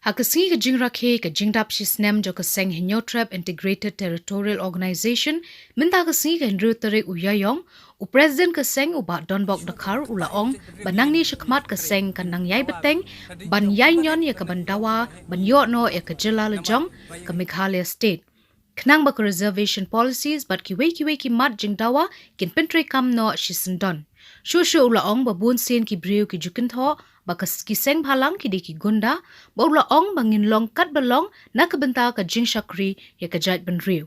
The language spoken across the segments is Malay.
Hakasi ka jing rakhe ka jingdap shisnem jo ka seng hinyotrap Integrated Territorial Organization minta kasi ka Henry Tarik Uyayong u President ka seng uba Donbok Dakar ulaong banang ni shikmat ka seng kanang yay beteng ban yay nyon ya ka bandawa ban no ya ka jila lejong ka Meghalaya State. Knang ba ka reservation policies bat kiwe ki mat jingdawa kin pentre kam no shisendon. Shushu ulaong babun sen ki briu ki jukintho bakas kiseng bhalang ki deki gunda ba ulaong bangin long kat balong na kabenta ka jing shakri ya ka jait benriu.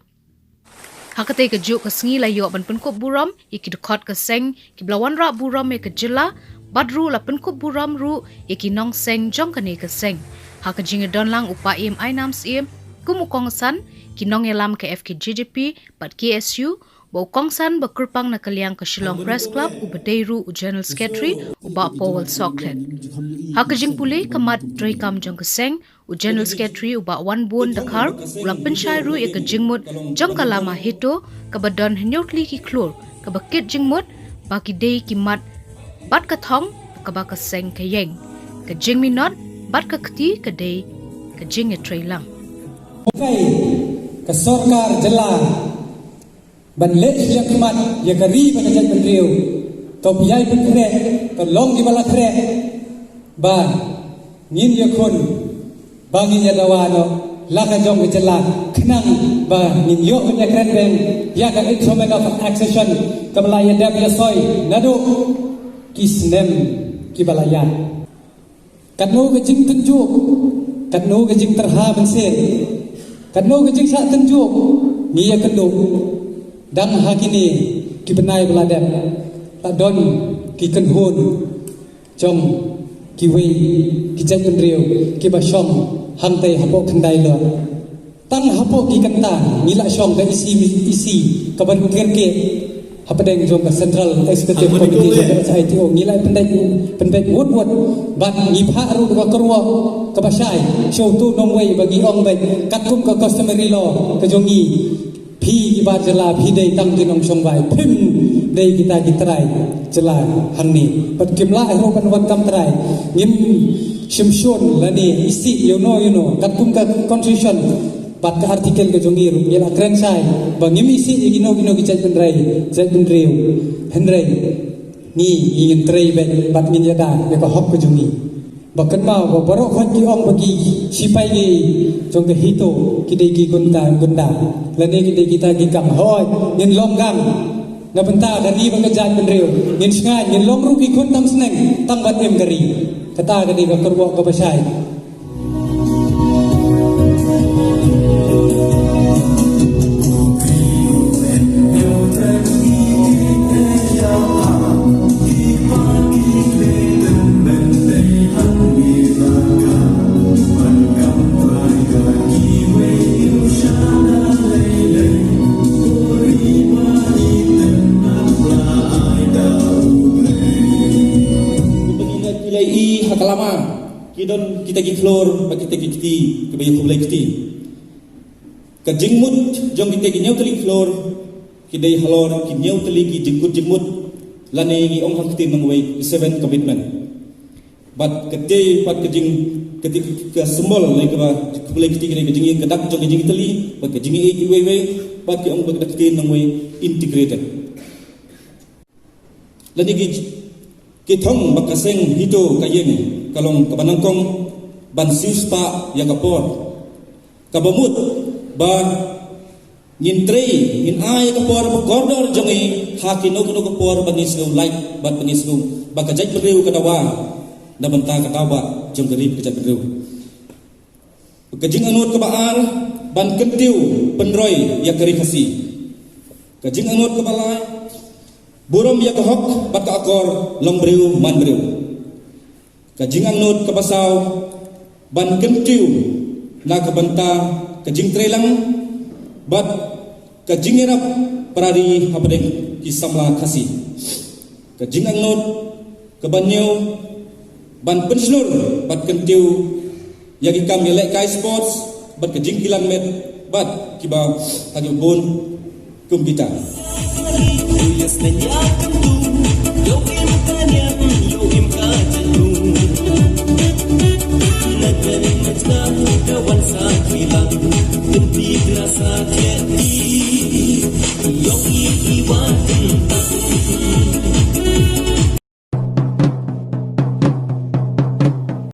Hakate ka juk ka sngi la yo ban penkop buram iki dukot ka seng ki blawan ra buram ya ka jila badru la penkop buram ru iki nong seng jong ka ne ka seng. Haka jing don lang upa im ainams im kumukong san ki nong yalam ka FK JJP bat KSU Bau Kongsan berkurpang na kaliang ke Shillong Press Club ubadeiru u General Secretary uba Powell Soklet. Hakajing pulih kemat Draikam jong keseng u General Secretary uba Wan Bun Dakar ulang pensyairu ya ke jingmut jong kalama hito kabadon henyotli ki klur kabakit jingmut bagi dei kimat bat kathong kabak keseng kayeng ke jing minot bat kakti ke dei ke jing ya trailang. Ke sorkar jelang ban let yang kemat ya gari ban jat ban riu to biai ban kre to long di bala kre ba ngin ya kon bangin ya dawano la ka jong ke jela khnang ba ngin yo ya kren ben ya ka instrument of accession ka bala ya dab ya soy nadu kisnem ki bala ya katno ke jing tunjuk katno ke jing terha ban sen katno ke jing sa tunjuk ni ya kendo dam hakini ki benai beladap tak don ki kenhun jong ki wei ki jai penriu ki basyom hantai hapo kendai lo tang hapo ki kenta ngila syom da isi kabar ke hapadeng jong ka Central Executive Committee ka ITO ngila pendek wot bat ngipha ru ka kerwa ka basai show tu nongwei bagi ong bai katkum ka customary law ka jongi Pi ibar jela pi dei tang dinong song bai pim dei kita kitrai jela hangni pat kimla ero pan wan kam trai ngim shimshon lani isi you know katum ka constitution pat ka artikel ke jongir yela kren sai bangim isi gino ki jai penrei henrei ni ingin trai bet pat min yada be ka hok ke jongi bakan mau borok hot ki ong bagi sipai gi jong ke hito kidai gi gunda lane kidai kita gi kam hoi nin long gang na benta dari bangajat penriu nin sngai nin long ru ki kun tam sneng tam bat em gari kata gadi ka kerwo ka basai Kalama kidon kita gi flor bagi kita gi kiti ke bayu kulai kiti ka jingmut jong kita gi nyotli flor kidai halor ki nyotli gi jingmut lane gi ong hakti nangwei 7 commitment but kete pat ke jing ketika semol lai ka kulai kiti gi jing kedak jong gi tli pat ke jing e wei pat ki ong kedak ki nangwei integrated lane gi Kitong bakaseng hito kayeng kalong kabanangkong bansis pa ya kapor kabamut ba nintrei in ay kapor ba corridor jangi hakin no kapor banisgo light bat banisgo bakajaj beriu kadawa na banta katawa jong garib kajaj beriu kajing anut kabaar ban kentiu penroy ya karikasi kajing anut kabalai Burom ya kahok bat ka akor long briu man briu. Kajing angnut kabasaw ban kentiu na kabanta kajing trelang bat kajing erap parari hapadeng kisamla kasi. Kajing angnut kabanyo ban penslur bat kentiu yagi kam yelek kai sports bat kajing kilang met bat kiba tagibun kumpita. Yes, menyakan tu, yo im kanyang, yo im kajan tu. Dawan sa kilang, tempi terasa